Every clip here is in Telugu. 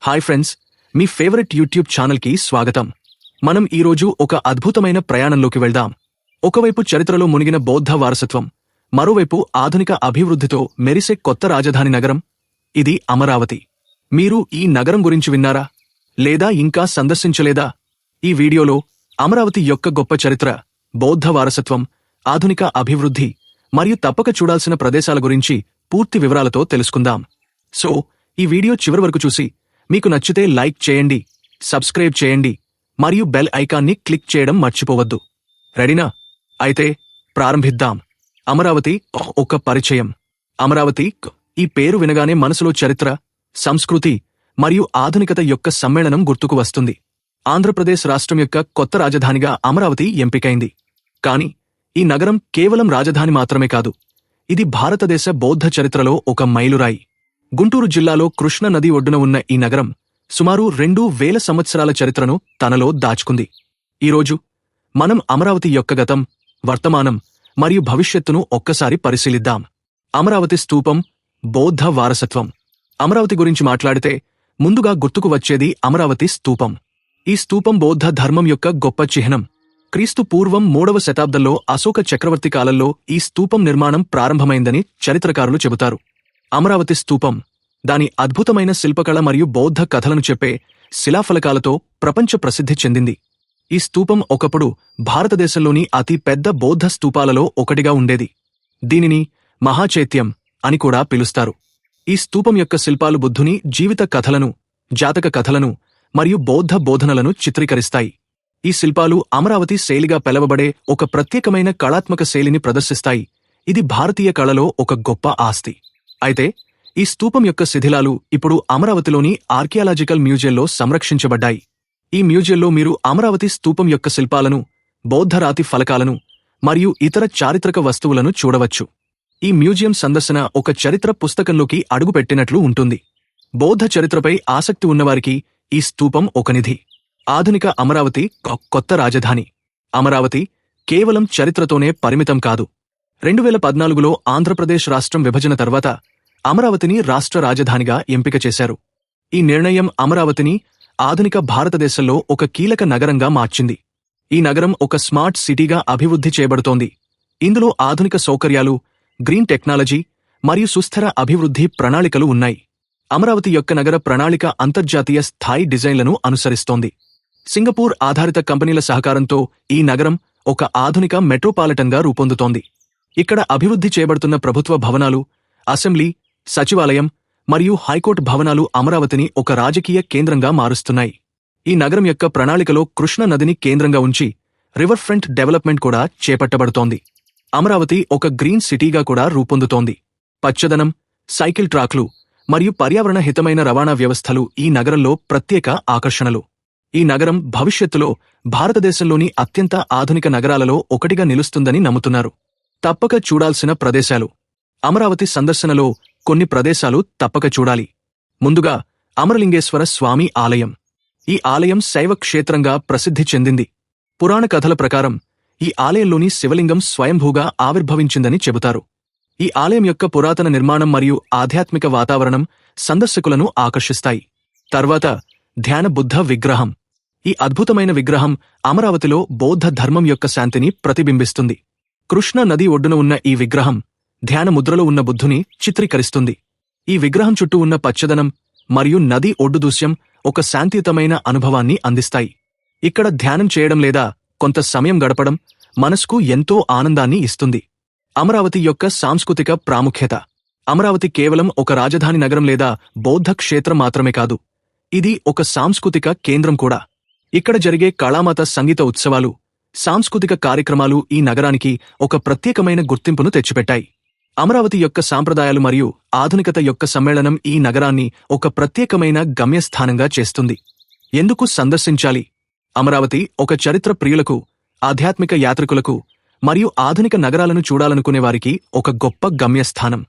హాయ్ ఫ్రెండ్స్, మీ ఫేవరెట్ యూట్యూబ్ ఛానల్కి స్వాగతం. మనం ఈరోజు ఒక అద్భుతమైన ప్రయాణంలోకి వెళ్దాం. ఒకవైపు చరిత్రలో మునిగిన బౌద్ధ వారసత్వం, మరోవైపు ఆధునిక అభివృద్ధితో మెరిసే కొత్త రాజధాని నగరం. ఇది అమరావతి. మీరు ఈ నగరం గురించి విన్నారా, లేదా ఇంకా సందర్శించలేదా? ఈ వీడియోలో అమరావతి యొక్క గొప్ప చరిత్ర, బౌద్ధ వారసత్వం, ఆధునిక అభివృద్ధి మరియు తప్పక చూడాల్సిన ప్రదేశాల గురించి పూర్తి వివరాలతో తెలుసుకుందాం. సో ఈ వీడియో చివరి వరకు చూసి మీకు నచ్చితే లైక్ చేయండి, సబ్స్క్రైబ్ చేయండి మరియు బెల్ ఐకాన్ని క్లిక్ చేయడం మర్చిపోవద్దు. రెడీనా? అయితే ప్రారంభిద్దాం. అమరావతి ఒక పరిచయం. అమరావతి ఈ పేరు వినగానే మనసులో చరిత్ర, సంస్కృతి మరియు ఆధునికత యొక్క సమ్మేళనం గుర్తుకు వస్తుంది. ఆంధ్రప్రదేశ్ రాష్ట్రం యొక్క కొత్త రాజధానిగా అమరావతి ఎంపికైంది. కాని ఈ నగరం కేవలం రాజధాని మాత్రమే కాదు, ఇది భారతదేశ బౌద్ధ చరిత్రలో ఒక మైలురాయి. గుంటూరు జిల్లాలో కృష్ణ నది ఒడ్డున ఉన్న ఈ నగరం సుమారు 2000 సంవత్సరాల చరిత్రను తనలో దాచుకుంది. ఈరోజు మనం అమరావతి యొక్క గతం, వర్తమానం మరియు భవిష్యత్తును ఒక్కసారి పరిశీలిద్దాం. అమరావతి స్తూపం, బౌద్ధ వారసత్వం. అమరావతి గురించి మాట్లాడితే ముందుగా గుర్తుకు వచ్చేది అమరావతి స్తూపం. ఈ స్తూపం బౌద్ధ ధర్మం యొక్క గొప్ప చిహ్నం. క్రీస్తు పూర్వం 3వ శతాబ్దంలో అశోక చక్రవర్తి కాలంలో ఈ స్తూపం నిర్మాణం ప్రారంభమైందని చరిత్రకారులు చెబుతారు. అమరావతి స్తూపం దాని అద్భుతమైన శిల్పకళ మరియు బౌద్ధ కథలను చెప్పే శిలాఫలకాలతో ప్రపంచ ప్రసిద్ధి చెందింది. ఈ స్తూపం ఒకప్పుడు భారతదేశంలోని అతి పెద్ద బౌద్ధ స్తూపాలలో ఒకటిగా ఉండేది. దీనిని మహాచైత్యం అని కూడా పిలుస్తారు. ఈ స్తూపం యొక్క శిల్పాలు బుద్ధుని జీవిత కథలను, జాతక కథలను మరియు బౌద్ధ బోధనలను చిత్రీకరిస్తాయి. ఈ శిల్పాలు అమరావతి శైలిగా పిలవబడే ఒక ప్రత్యేకమైన కళాత్మక శైలిని ప్రదర్శిస్తాయి. ఇది భారతీయ కళలో ఒక గొప్ప ఆస్తి. అయితే ఈ స్తూపం యొక్క శిథిలాలు ఇప్పుడు అమరావతిలోని ఆర్కియాలజికల్ మ్యూజియంలో సంరక్షించబడ్డాయి. ఈ మ్యూజియంలో మీరు అమరావతి స్తూపం యొక్క శిల్పాలను, బౌద్ధ రాతి ఫలకాలను మరియు ఇతర చారిత్రక వస్తువులను చూడవచ్చు. ఈ మ్యూజియం సందర్శన ఒక చరిత్ర పుస్తకంలోకి అడుగుపెట్టినట్లు ఉంటుంది. బౌద్ధ చరిత్రపై ఆసక్తి ఉన్నవారికి ఈ స్తూపం ఒక నిధి. ఆధునిక అమరావతి కొత్త రాజధాని. అమరావతి కేవలం చరిత్రతోనే పరిమితం కాదు. 2014లో ఆంధ్రప్రదేశ్ రాష్ట్రం విభజన తర్వాత అమరావతిని రాష్ట్ర రాజధానిగా ఎంపిక చేశారు. ఈ నిర్ణయం అమరావతిని ఆధునిక భారతదేశంలో ఒక కీలక నగరంగా మార్చింది. ఈ నగరం ఒక స్మార్ట్ సిటీగా అభివృద్ధి చేయబడుతోంది. ఇందులో ఆధునిక సౌకర్యాలు, గ్రీన్ టెక్నాలజీ మరియు సుస్థిర అభివృద్ధి ప్రణాళికలు ఉన్నాయి. అమరావతి యొక్క నగర ప్రణాళిక అంతర్జాతీయ స్థాయి డిజైన్లను అనుసరిస్తోంది. సింగపూర్ ఆధారిత కంపెనీల సహకారంతో ఈ నగరం ఒక ఆధునిక మెట్రోపాలిటన్గా రూపొందుతోంది. ఇక్కడ అభివృద్ధి చేయబడుతున్న ప్రభుత్వ భవనాలు, అసెంబ్లీ, సచివాలయం మరియు హైకోర్టు భవనాలు అమరావతిని ఒక రాజకీయ కేంద్రంగా మారుస్తున్నాయి. ఈ నగరం యొక్క ప్రణాళికలో కృష్ణ నదిని కేంద్రంగా ఉంచి రివర్ ఫ్రంట్ డెవలప్మెంట్ కూడా చేపట్టబడుతోంది. అమరావతి ఒక గ్రీన్ సిటీగా కూడా రూపొందుతోంది. పచ్చదనం, సైకిల్ ట్రాక్లు మరియు పర్యావరణ హితమైన రవాణా వ్యవస్థలు ఈ నగరంలో ప్రత్యేక ఆకర్షణలు. ఈ నగరం భవిష్యత్తులో భారతదేశంలోని అత్యంత ఆధునిక నగరాలలో ఒకటిగా నిలుస్తుందని నమ్ముతున్నారు. తప్పక చూడాల్సిన ప్రదేశాలు. అమరావతి సందర్శనలో కొన్ని ప్రదేశాలు తప్పక చూడాలి. ముందుగా అమరలింగేశ్వర స్వామి ఆలయం. ఈ ఆలయం శైవ క్షేత్రంగా ప్రసిద్ధి చెందింది. పురాణ కథల ప్రకారం ఈ ఆలయంలోని శివలింగం స్వయంభూగా ఆవిర్భవించిందని చెబుతారు. ఈ ఆలయం యొక్క పురాతన నిర్మాణం మరియు ఆధ్యాత్మిక వాతావరణం సందర్శకులను ఆకర్షిస్తాయి. తర్వాత ధ్యాన బుద్ధ విగ్రహం. ఈ అద్భుతమైన విగ్రహం అమరావతిలో బౌద్ధ ధర్మం యొక్క శాంతిని ప్రతిబింబిస్తుంది. కృష్ణ నది ఒడ్డున ఉన్న ఈ విగ్రహం ధ్యాన ముద్రలో ఉన్న బుద్ధుని చిత్రీకరిస్తుంది. ఈ విగ్రహం చుట్టూ ఉన్న పచ్చదనం మరియు నది ఒడ్డు దృశ్యం ఒక శాంతియుతమైన అనుభవాన్ని అందిస్తాయి. ఇక్కడ ధ్యానం చేయడం లేదా కొంత సమయం గడపడం మనసుకు ఎంతో ఆనందాన్ని ఇస్తుంది. అమరావతి యొక్క సాంస్కృతిక ప్రాముఖ్యత. అమరావతి కేవలం ఒక రాజధాని నగరం లేదా బౌద్ధ క్షేత్రం మాత్రమే కాదు, ఇది ఒక సాంస్కృతిక కేంద్రం కూడా. ఇక్కడ జరిగే కళామత సంగీత ఉత్సవాలు, సాంస్కృతిక కార్యక్రమాలు ఈ నగరానికి ఒక ప్రత్యేకమైన గుర్తింపును తెచ్చిపెట్టాయి. అమరావతి యొక్క సాంప్రదాయాలు మరియు ఆధునికత యొక్క సమ్మేళనం ఈ నగరాన్ని ఒక ప్రత్యేకమైన గమ్యస్థానంగా చేస్తుంది. ఎందుకు సందర్శించాలి? అమరావతి ఒక చరిత్ర ప్రియులకు, ఆధ్యాత్మిక యాత్రికులకు మరియు ఆధునిక నగరాలను చూడాలనుకునేవారికి ఒక గొప్ప గమ్యస్థానం.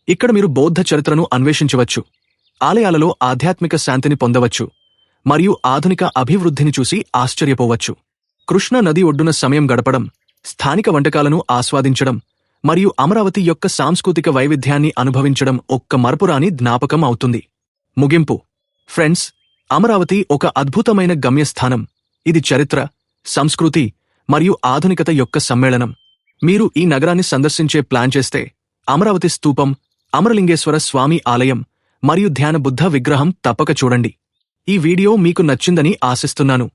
ఇక్కడ మీరు బౌద్ధ చరిత్రను అన్వేషించవచ్చు, ఆలయాలలో ఆధ్యాత్మిక శాంతిని పొందవచ్చు మరియు ఆధునిక అభివృద్ధిని చూసి ఆశ్చర్యపోవచ్చు. కృష్ణ నది ఒడ్డున సమయం గడపడం, స్థానిక వంటకాలను ఆస్వాదించడం మరియు అమరావతి యొక్క సాంస్కృతిక వైవిధ్యాన్ని అనుభవించడం ఒక్క మరపురాని జ్ఞాపకం అవుతుంది. ముగింపు. ఫ్రెండ్స్, అమరావతి ఒక అద్భుతమైన గమ్యస్థానం. ఇది చరిత్ర, సంస్కృతి మరియు ఆధునికత యొక్క సమ్మేళనం. మీరు ఈ నగరాన్ని సందర్శించే ప్లాన్ చేస్తే అమరావతి స్తూపం, అమరలింగేశ్వర స్వామి ఆలయం మరియు ధ్యాన బుద్ధ విగ్రహం తప్పక చూడండి. ఈ వీడియో మీకు నచ్చిందని ఆశిస్తున్నాను.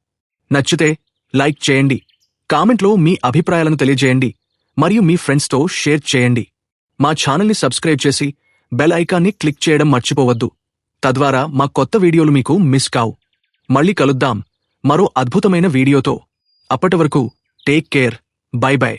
నచ్చితే లైక్ చేయండి, కామెంట్లో మీ అభిప్రాయాలను తెలియజేయండి మరియు మీ ఫ్రెండ్స్తో షేర్ చేయండి. మా ఛానల్ని సబ్స్క్రైబ్ చేసి బెల్ ఐకాన్ని క్లిక్ చేయడం మర్చిపోవద్దు. తద్వారా మా కొత్త వీడియోలు మీకు మిస్ కావు. మళ్ళీ కలుద్దాం మరో అద్భుతమైన వీడియోతో. అప్పటి వరకు టేక్ కేర్. By by.